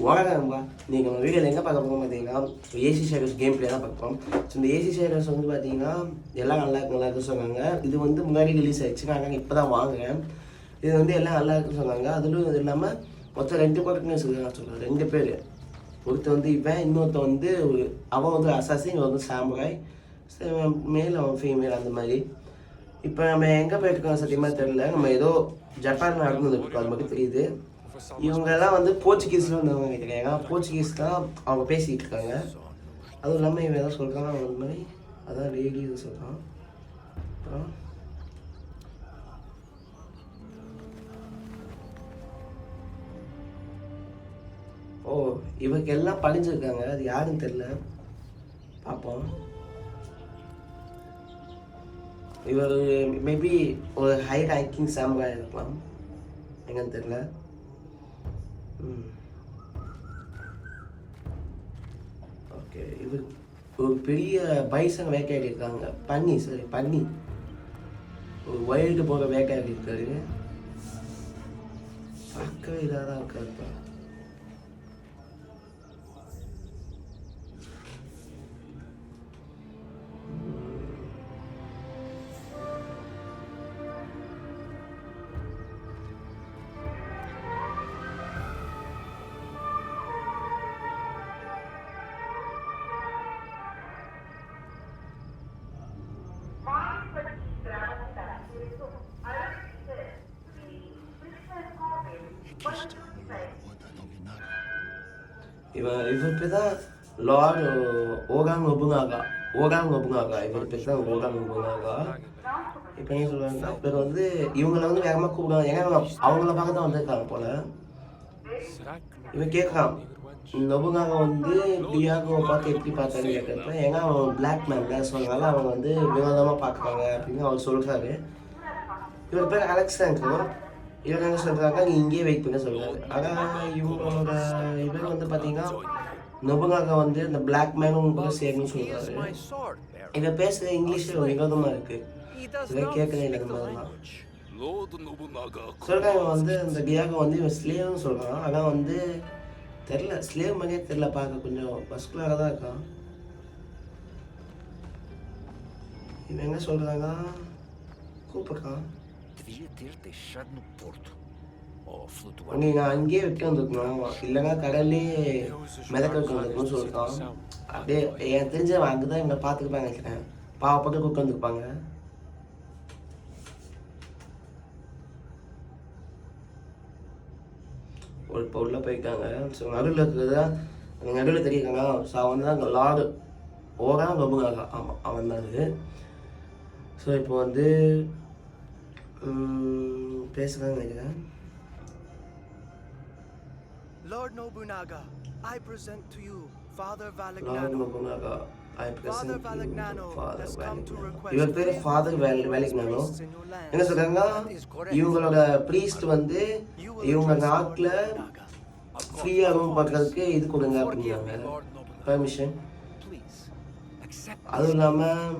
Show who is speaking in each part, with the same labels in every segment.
Speaker 1: வணக்கம்ப்பா. இன்னைக்கு நம்ம வீடியோவில் எங்கே பார்க்க போகிறோம் பார்த்தீங்கன்னா, ஏசி ஷேடர்ஸ் கேம் ப்ளே தான் பார்க்க போகிறோம். ஸோ இந்த ஏசி ஷேடர்ஸ் வந்து பார்த்தீங்கன்னா எல்லாம் நல்லா இருக்குன்னு சொன்னாங்க. இது வந்து முன்னாடி ரிலீஸ் ஆயிடுச்சு, நாங்கள் இப்போ தான் வாங்குறேன். இது வந்து எல்லாம் நல்லா இருக்குன்னு சொன்னாங்க. அதுவும் இது இல்லாமல் மொத்தம் 2 பேருக்குன்னு சொல்லுவாங்க, 2 பேர். ஒருத்தர் வந்து இவன், இன்னொருத்தர் வந்து அவன் வந்து அசாசி, இவன் வந்து சாமுராய், மேல் அவன் ஃபீமேல் அந்த மாதிரி. இப்போ நம்ம எங்கே போயிருக்கோம் சத்தியமாக தெரியல. நம்ம ஏதோ ஜப்பான் நடந்துருக்கோம், அது மட்டும் தெரியுது. இவங்கெல்லாம் வந்து போர்ச்சுகீஸில் வந்தவங்க நினைக்கிறேன். ஏன்னா போர்ச்சுகீஸ் தான் அவங்க பேசிக்கிட்டு இருக்காங்க. அதுவும் இல்லாமல் இவன் எதாவது சொல்கிறான், அந்த மாதிரி அதான் ரேடி இது சொல்கிறான். அப்புறம் இவங்க எல்லாம் படிஞ்சிருக்காங்க, அது யாருன்னு தெரியல, பார்ப்போம். இவர் மேபி ஒரு ஹை ரேங்கிங் சாமுராய் இருக்கலாம், எங்கன்னு தெரியல. ஓகே, இது ஒரு பெரிய பைசன் வேட்டையாடி இருக்காங்க. பன்னி ஒரு வைல்டு போக வேட்டையாடி இருக்காரு. பார்க்கவே இதாக தான் இருக்காருப்பா. இவர் பேர் தான் லார்ட் ஓகாங் நொபுனாகா. இவர் பேர் தான் ஓகாங் நொபுனாகா. இப்போ என்ன சொல்லுவாங்கன்னா, இவர் வந்து இவங்களை வந்து வேகமாக கூப்பிடுவாங்க. ஏன்னா அவங்கள பார்க்க தான் வந்திருக்காங்க போல. இவன் கேட்கறான், நொபுனாகா வந்து டியாகோவை பார்த்து எப்படி பார்த்தாரு கேட்கறப்ப, ஏன்னா அவன் பிளாக் மேன் தான், ஸோ அதனால அவங்க வந்து வினோதமாக பார்க்குறாங்க அப்படின்னு அவர் சொல்கிறாரு. இவர் பேர் அலெக்சாண்டர். இவங்க என்ன சொல்கிறாங்க, நீ இங்கேயே வெயிட் பண்ண சொல்கிறாரு. ஆனால் இவங்களோட இவர் வந்து பார்த்தீங்கன்னா, நொபுனாகா வந்து இந்த பிளாக் மேனும் கூட சேரணும்னு சொல்கிறாரு. இவன் பேசுகிற இங்கிலீஷ் வினோதமாக இருக்குது, இதை கேட்கவே இல்லை. இந்த மாதிரிலாம் சொல்கிறாங்க. வந்து இந்த டியாகோ வந்து இவன் ஸ்லேவ்னு சொல்கிறான். ஆனால் வந்து தெரில, ஸ்லேவ் மாதிரியே தெரில, பார்க்க கொஞ்சம் மஸ்குலராக தான் இருக்கான். இவன் என்ன சொல்கிறாங்க, கூப்பிட்றான், நீ நான் அங்கேயே வைக்க வந்துருக்கணும், இல்லைன்னா கடல்லே மிதக்க வைக்க வந்துருக்கணும்னு சொல்லிட்டான். அப்படியே எனக்கு தெரிஞ்சவன் அங்கே தான் இவங்க பார்த்துக்குப்பாங்க நினைக்கிறேன். பாவப்பட்டு கூப்பிட்டு வந்துருப்பாங்க. இப்போ உள்ளே போயிருக்காங்க. ஸோ நடுவில் இருக்கிறது தான் நடுவில் தெரியிருக்காங்க. ஸோ அவன் தான் அங்கே லார்டு ஓகாங் நொபுனாகா. ஆமாம், அவன் தான் அது. ஸோ இப்போ வந்து பேசுகிறாங்க நினைக்கிறேன்.
Speaker 2: Lord Nobunaga, I present to you Father
Speaker 1: Lord
Speaker 2: Valignano.
Speaker 1: Nobunaga, I present
Speaker 2: Father
Speaker 1: you
Speaker 2: Valignano
Speaker 1: Father
Speaker 2: has come to
Speaker 1: Valignano.
Speaker 2: request
Speaker 1: இவர் பேர் ஃபாதர் வேலிக்னானோ. என்ன சொல்கிறாங்க, இவங்களோட ப்ரீஸ்ட் வந்து இவங்க நாட்டில் ஃப்ரீயாக ரூம் பார்க்கறதுக்கு இது கொடுங்க அப்படிங்கிறாங்க, பெர்மிஷன். அதுவும் இல்லாமல்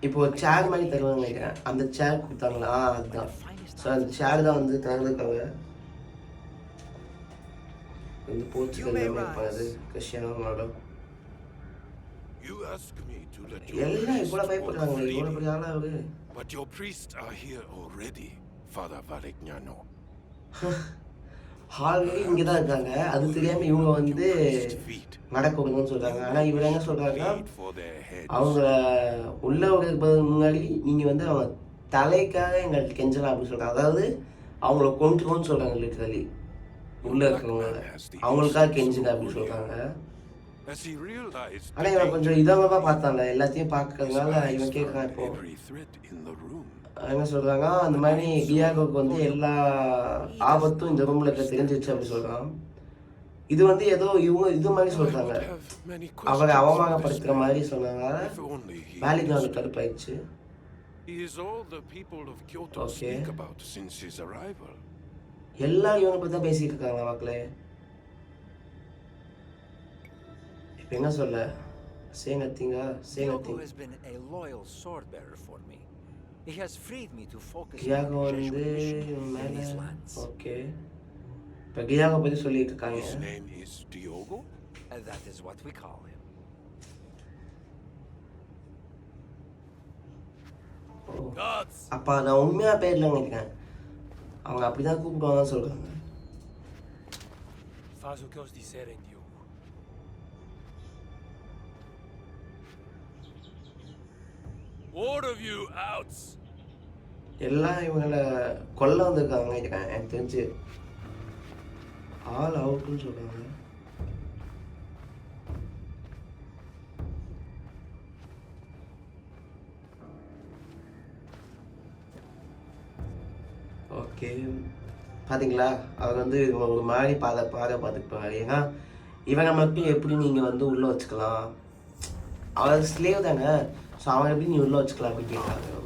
Speaker 1: இப்போ ஒரு சேர் மாதிரி தருவாங்க நினைக்கிறேன். அந்த சேர் கொடுத்தாங்களா, அதுதான். ஸோ அந்த சேர் தான் வந்து தரதுக்காக இந்த போர்ச்சுகல் எல்லாமே இருப்பாது, கிறிஸ்டியானோ ரொனால்டோ எல்லாம் இவ்வளோ பயப்படுறாங்க. இவ்வளோ பெரிய ஆளா அவரு.
Speaker 3: But your priests are here already, Father Valignano.
Speaker 1: Already இங்கே தான் இருக்காங்க. அது தெரியாமல் இவங்க வந்து நடக்க விடணும்னு சொல்கிறாங்க. ஆனால் இவர் என்ன சொல்கிறாங்கன்னா, அவங்க உள்ள விடுறதுக்கு முன்னாடி நீங்கள் வந்து அவங்க தலைக்காக எங்களுக்கு கெஞ்சலாம் அப்படின்னு சொல்கிறாங்க. அதாவது அவங்கள கொண்டுருவோன்னு சொல்கிறாங்க. லிட்டரலி உள்ளே இருக்கிறவங்க அவங்களுக்காக கெஞ்சுங்க அப்படின்னு சொல்கிறாங்க. ஆனால் இவன் கொஞ்சம் இதமாக பார்த்தாங்க, எல்லாத்தையும் பார்க்கறதுனால இவன் கேட்குறான். இப்போ என்ன சொல்கிறாங்க, அந்த மாதிரி டியாகோவுக்கு வந்து எல்லா ஆபத்தும் இந்த ரூமில் இருக்க தெரிஞ்சிச்சு அப்படி சொல்கிறான். இது வந்து ஏதோ இவங்க இது மாதிரி சொல்கிறாங்க, அவரை அவமானப்படுத்துகிற மாதிரி சொன்னாங்க. வேலைக்கு வந்து கடுப்பாயிடுச்சு. ஓகே, எல்லாம் இவனை பற்றி தான் பேசிகிட்டு இருக்காங்க மக்களே. இப்போ என்ன சொல்ல, say nothing.
Speaker 4: has been a loyal sword bearer for me. He has freed me to focus
Speaker 1: Diago
Speaker 4: my
Speaker 1: வந்து
Speaker 4: in
Speaker 1: மேலே
Speaker 4: these lands.
Speaker 1: ஓகே இப்போ கியாவை பற்றி சொல்லிட்டு இருக்காங்க.
Speaker 3: His name is Diogo?
Speaker 4: That is what we call him.
Speaker 3: Gods!
Speaker 1: அப்போ நான் உண்மையாக பேர்ல நினைக்கிறேன், அவங்க அப்படி தான் கூப்பிடுவாங்கன்னு சொல்கிறாங்க.
Speaker 5: Faz o que eles disserem, Diogo.
Speaker 3: All of you outs!
Speaker 1: எல்லாம் இவங்களை கொல்ல வந்திருக்காங்க நினைக்கிறேன், எனக்கு தெரிஞ்சு. ஆல் அவுட்னு சொல்கிறாங்க. ஓகே, பார்த்தீங்களா, அவர் வந்து ஒரு மாதிரி பார்த்துக்கிட்டாரு. ஏன்னா இவனை மட்டும் எப்படி நீங்கள் வந்து உள்ளே வச்சுக்கலாம், அவர் ஸ்லேவ் தானே, ஸோ அவன் எப்படி நீ உள்ளே வச்சுக்கலாம் அப்படின்னு கேட்குறாங்க அவங்க.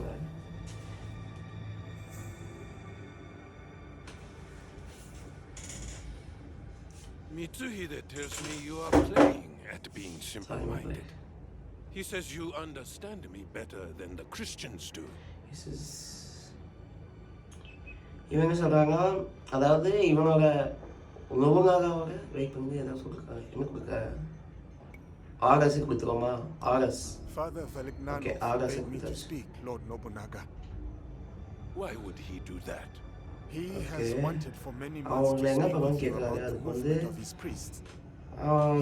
Speaker 3: Mitsuhide tells me you are playing at being simple-minded. He says you understand me better than the Christians do.
Speaker 1: இவங்க சொல்கிறாங்க, அதாவது இவனோட நோபுனாகாவோட வெயிட் பண்ணி எதாவது சொல்லிருக்காங்க. என்ன கொடுக்குறாங்க? ஆர்டர்ஸுக்கு கொடுத்துருவோமா? Orders.
Speaker 6: Father Valignano
Speaker 1: Okay,
Speaker 6: forbade me to speak, Lord Nobunaga.
Speaker 3: Why would he do that?
Speaker 6: He has
Speaker 1: Okay.
Speaker 6: wanted for many months
Speaker 1: அவங்கள
Speaker 6: to
Speaker 1: என்ன
Speaker 6: speak
Speaker 1: பண்ணுவான்னு
Speaker 6: with you
Speaker 1: கேட்குறாங்க.
Speaker 6: about the
Speaker 1: அதுக்கு வந்து
Speaker 6: movement of his priests.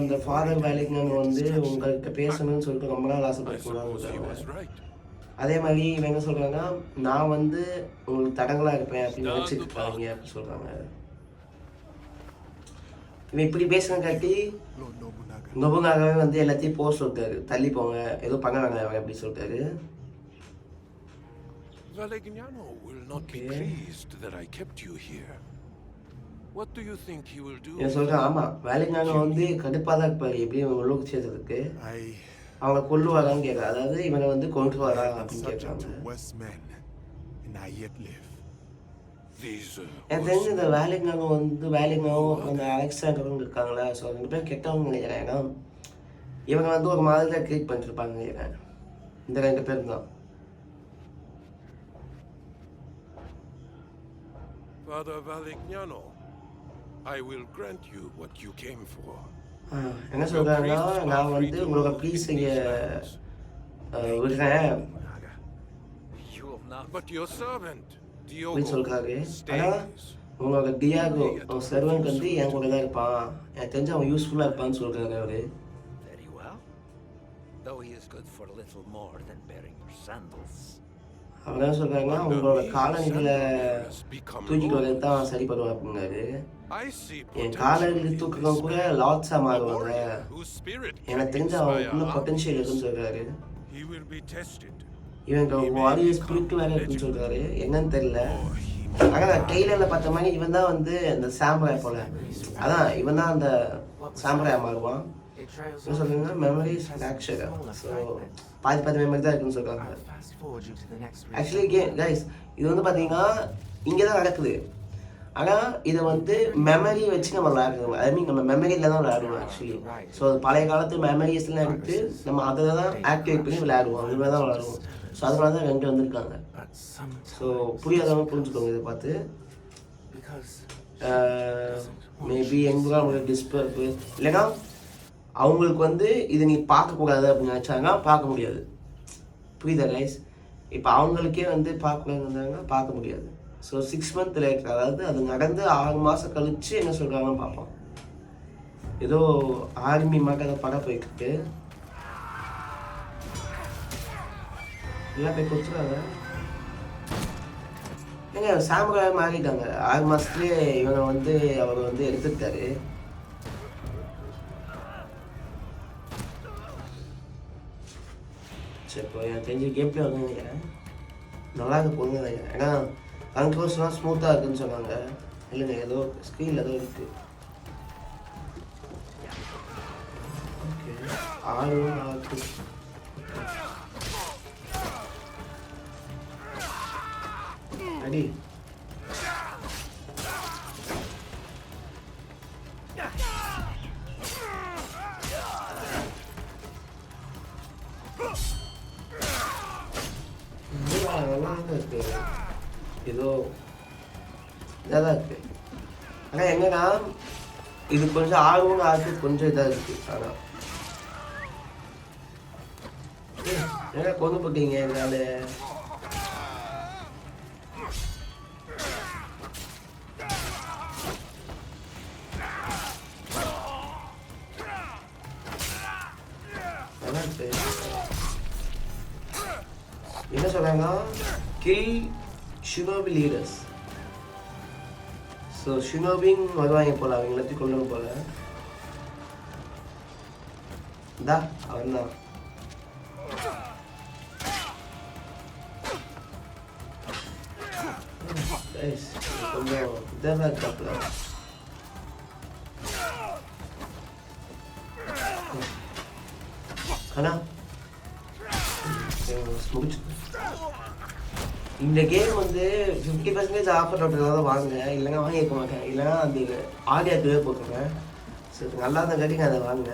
Speaker 1: அந்த father வேலைக்கு வந்து உங்கள்கிட்ட பேசணும்னு சொல்லிட்டு ரொம்ப நாள்
Speaker 3: I
Speaker 1: ஆசைப்பட்டுருக்காங்க.
Speaker 3: suppose he was right.
Speaker 1: அதே மாதிரி இவங்க என்ன சொல்கிறாங்க, நான் வந்து உங்களுக்கு தடங்களாக இருப்பேன் அப்படின்னு நினச்சிட்டு இருக்காங்க அப்படின்னு சொல்கிறாங்க. இவன் இப்படி பேசுன காட்டி
Speaker 6: Lord Nobunaga,
Speaker 1: நொபுனாகவே வந்து எல்லாத்தையும் போக சொல்லிட்டாரு, தள்ளி போங்க, ஏதோ பண்ண வேணாம் அப்படின்னு சொல்லிட்டாரு.
Speaker 3: Valignano will not be
Speaker 1: Okay.
Speaker 3: pleased that I kept you here. What do you think he will do?
Speaker 1: இவன் சொல்கிறான், ஆமாம் வேலைக்கு வந்து கடுப்பாக தான் இருப்பார், எப்படி இவங்க உள்ளுக்கு சேர்த்ததுக்கு
Speaker 6: I
Speaker 1: அவங்கள கொண்டு வரான்னு கேட்குறான். அதாவது இவனை வந்து கொண்டு வரா
Speaker 6: have been
Speaker 1: அப்படின்னு
Speaker 6: subject
Speaker 1: கேட்குறாங்க.
Speaker 6: to worse men, and I yet live.
Speaker 3: These
Speaker 1: எனக்கு தெரிஞ்சு இந்த வேலைங்காவும் அந்த அலெக்சாண்டரும் இருக்காங்களா, ஸோ ரெண்டு பேரும் கெட்டவங்க நினைக்கிறேன். ஏன்னா இவங்க வந்து ஒரு மாதிரி தான் ட்ரீட் பண்ணிருப்பாங்க நினைக்கிறேன், இந்த ரெண்டு பேரும் தான்.
Speaker 3: Father Valignano, I will grant you what you came for.
Speaker 1: என்ன சொல்கிறாங்கன்னா, நான் வந்து உங்களோட ப்ளீஸ் செய்ய விடுறேன்
Speaker 4: Nobunaga, you will not.
Speaker 3: But your servant,
Speaker 1: அப்படின்னு
Speaker 3: Diogo,
Speaker 1: சொல்கிறாரு. ஆனால்
Speaker 3: stays.
Speaker 1: உங்களோட டியாகோ அவன் சர்வன்ட் வந்து என் கூட தான் இருப்பான், எனக்கு தெரிஞ்சு அவன் யூஸ்ஃபுல்லாக இருப்பான்னு சொல்கிறாரு அவர்.
Speaker 4: Very well. Though he is good for a little more than bearing your sandals.
Speaker 1: அவர் என்ன சொல்கிறாங்கன்னா, உங்களோட காலணிகளை தூக்கிட்டு வரது தான் சரிப்படுவான் அப்படிங்கிறாரு.
Speaker 3: I see
Speaker 1: என் காலணிகளை தூக்குறவங்க கூட லாட்ஸாக மாறுவாங்க,
Speaker 3: whose spirit
Speaker 1: எனக்கு தெரிஞ்ச அவனுக்குள்ள பொட்டன்ஷியல் இருக்குன்னு சொல்கிறாரு.
Speaker 3: he will be tested.
Speaker 1: இவன் வாரியர் ஸ்பிரிட் வேறு இருக்குன்னு சொல்கிறாரு, என்னன்னு தெரியல. ஆனால் டெய்லரில் பார்த்த மாதிரி இவன் தான் வந்து அந்த சாம்பராய் போல, அதான் இவன் தான் அந்த சாம்பராய் மாறுவான். என்ன சொல்றீங்கன்னா மெமரிஸ் ஃப்ராக்சர், ஸோ பாதி மெமரி தான் இருக்குன்னு சொல்கிறாங்க. ஆக்சுவலி கைஸ் இது வந்து பார்த்தீங்கன்னா இங்கே தான் நடக்குது, ஆனால் இதை வந்து மெமரி வச்சு நம்ம விளையாடுறோம். ஐ மீன் நம்ம மெமரியில் தான் விளையாடுவோம் ஆக்சுவலி. ஸோ பழைய காலத்து மெமரிஸ்லாம் எடுத்து நம்ம அதை தான் ஆக்டிவேட் பண்ணி விளையாடுவோம், அதுமாதிரி தான் விளையாடுவோம். ஸோ அதனால தான் ரெண்டு வந்திருக்காங்க. ஸோ புரியாதவங்க புரிஞ்சுக்கோங்க இதை பார்த்து. மேபி எங்கே உங்களுக்கு டிஸ்பர்ப்பு இல்லைன்னா அவங்களுக்கு வந்து இது நீ பார்க்கக்கூடாது அப்படின்னு நினச்சாங்க, பார்க்க முடியாது. புரியுதா கைஸ்? இப்போ அவங்களுக்கே வந்து பார்க்கக்கூடாதுன்னு பார்க்க முடியாது. ஸோ 6 month லேட்டர், அதாவது அது நடந்து 6 மாதம் கழிச்சு என்ன சொல்கிறாங்கன்னு பார்ப்போம். ஏதோ ஆர்மி மாதிரி அதை படம் போய்கிட்டு எல்லாம் போய் கொடுத்துருவாங்க. ஏங்க சாம்பராய் மாறிட்டாங்க 6 மாதத்துலேயே. இவனை வந்து அவர் வந்து எடுத்துக்கிட்டாரு. சரி, இப்போ எனக்கு தெரிஞ்ச கேம் பிளே வந்து நினைக்கிறேன் நல்லா இருக்க போகுதுன்னு நினைக்கிறேன். ஏன்னா கண்ட்ரோல்ஸ்லாம் ஸ்மூத்தாக இருக்குன்னு சொன்னாங்க. இல்லைங்க ஏதோ ஸ்க்ரீனில் ஏதோ இருக்கு. ஓகே 6 அடி நல்லா இருக்கு. ஏதோ இதாக தான் இருக்கு. ஆனால் எங்கன்னா இது கொஞ்சம் ஆர்வம் ஆர்க்கு கொஞ்சம் இதாக இருக்குது. ஆனால் என்ன கொண்டு போட்டீங்க என்னால் என்ன சொல்றாங்க, கில் ஷினோபி லீடர்ஸ். ஸோ ஷினோபிங் வருவாங்க போல, அவங்க எல்லாத்தையும் கொள்ளணும் போல. இந்தா அவன் தான். கொஞ்சம் இதாக இருக்காப்புல. அண்ணா முடிச்சு. இந்த கேம் வந்து 50% ஆஃபர் தான் வாங்க, இல்லைன்னா வாங்கிக்க மாட்டேன், இல்லைன்னா அந்த ஆடியோக்குவே போட்டுருவேன். சரி நல்லா தான் கட்டிங்க அதை வாங்க.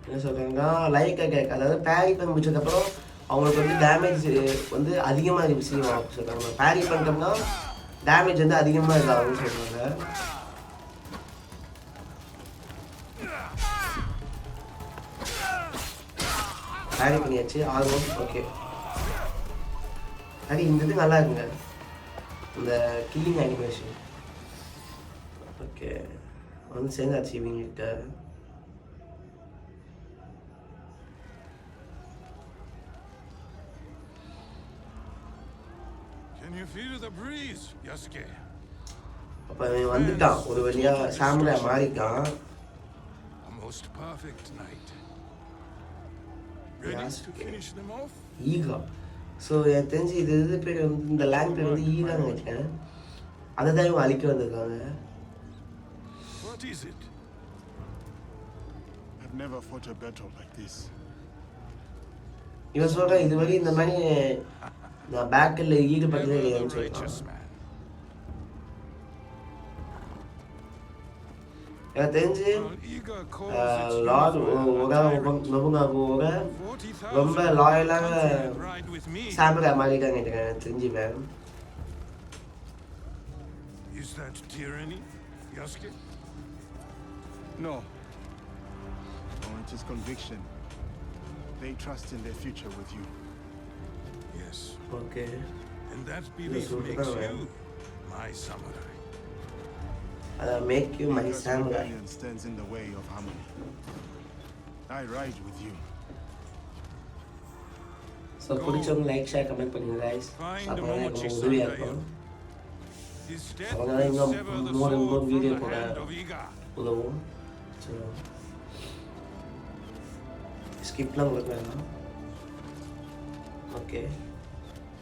Speaker 1: என்ன சொல்கிறாங்கன்னா லைக்காக கேட்க, அதாவது பேரி பண்ணி முடிச்சதுக்கப்புறம் அவங்களுக்கு வந்து டேமேஜ் வந்து அதிகமாக ரிசீவ் ஆகும் சொல்கிறாங்க. பேரி பண்ணிட்டோம்னா டேமேஜ் வந்து அதிகமாக இதாகும்னு சொல்கிறாங்க. பேரி பண்ணியாச்சு, ஆகும். ஓகே, அது இந்த இது நல்லா இருக்குங்க, இந்த கில்லிங் அனிமேஷன். ஓகே, வந்து சேர்ந்தாச்சு இவங்கிட்ட.
Speaker 3: Can you feel the breeze, Yasuke?
Speaker 1: அப்போ வந்துட்டான் ஒரு வழியாக, சாமுரா மாறிட்டான்.
Speaker 3: A most perfect night. Ready to finish them off?
Speaker 1: ஈகா. ஸோ எனக்கு தெரிஞ்சு இது பேர் வந்து இந்த லேண்ட் பேர் வந்து ஈகான்னு நினைக்கிறேன். அதை தான் இவங்க அழிக்க வந்திருக்காங்க.
Speaker 3: What is it?
Speaker 6: I've never fought a battle like this.
Speaker 1: இவன் சொல்கிறேன் இது வரைக்கும் இந்த மாதிரி நான் பேட்டில் ஈடுபட்டதே இல்லையான்னு சொல்கிறான். எனக்கு தெரிஞ்சு லார்ட் நொபுனாகோட ரொம்ப லாயலாக சாமுரா மாறிட்டாங்க எனக்கு தெரிஞ்சுவேன்.
Speaker 3: Is that tyranny, Yasuke?
Speaker 6: No. No, it is conviction. They trust in their future with you.
Speaker 3: Yes.
Speaker 1: Okay,
Speaker 3: And that belief makes you my samurai.
Speaker 1: make you my
Speaker 6: Because
Speaker 1: samurai.
Speaker 6: rebellion stands in the way of harmony. I ride with you.
Speaker 1: So பிடிச்சவங்க like share comment பண்ணுங்க guys. அப்போ எனக்கு உதவியாக இருக்கும்.
Speaker 3: His death
Speaker 1: அவங்க
Speaker 3: will
Speaker 1: இன்னும்
Speaker 3: sever the
Speaker 1: more and
Speaker 3: sword
Speaker 1: more
Speaker 3: from
Speaker 1: video
Speaker 3: the
Speaker 1: போட
Speaker 3: hand of Iga.
Speaker 1: உதவும். ஸோ ஸ்கிப்லாம் கொடுக்க வேண்டாம். ஓகே.